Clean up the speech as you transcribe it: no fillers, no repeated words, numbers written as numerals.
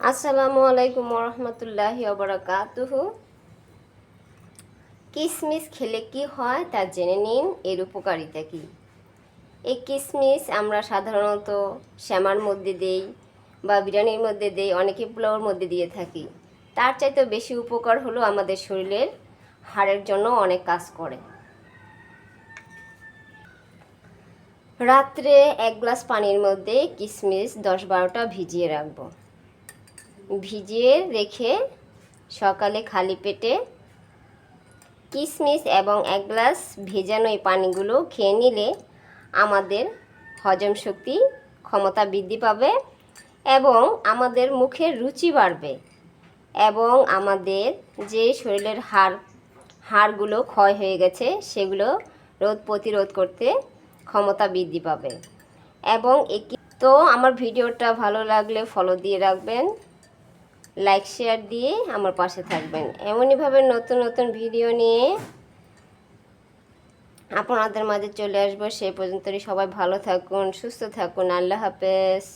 আসসালামু আলাইকুম রহমতুল্লাহি ওবারাকাতুহু। কিশমিশ খেলে কি হয় তা জেনে নিন, এর উপকারিতা কী। এই কিশমিশ আমরা সাধারণত শ্যামার মধ্যে দেই বা বিরিয়ানির মধ্যে দেই, অনেকে পোলাওর মধ্যে দিয়ে থাকি। তার চাইতে বেশি উপকার হলো আমাদের শরীরের হাড়ের জন্য অনেক কাজ করে। রাত্রে 1 গ্লাস পানির মধ্যে কিশমিশ 10-12টা ভিজিয়ে রাখবো। ভিজিয়ে রেখে সকালে খালি পেটে কিশমিশ এবং 1 গ্লাস ভেজানো এই পানিগুলো খেয়ে নিলে আমাদের হজম শক্তি ক্ষমতা বৃদ্ধি পাবে এবং আমাদের মুখের রুচি বাড়বে এবং আমাদের যে শরীরের হাড়গুলো ক্ষয় হয়ে গেছে সেগুলো প্রতিরোধ করতে ক্ষমতা বৃদ্ধি পাবে। এবং তো আমার ভিডিওটা ভালো লাগলে ফলো দিয়ে রাখবেন, লাইক শেয়ার দিয়ে আমার পাশে থাকবেন। এমনইভাবে নতুন নতুন ভিডিও নিয়ে আপনাদের মাঝে চলে আসবো। সেই পর্যন্তই সবাই ভালো থাকুন, সুস্থ থাকুন। আল্লাহ হাফেজ।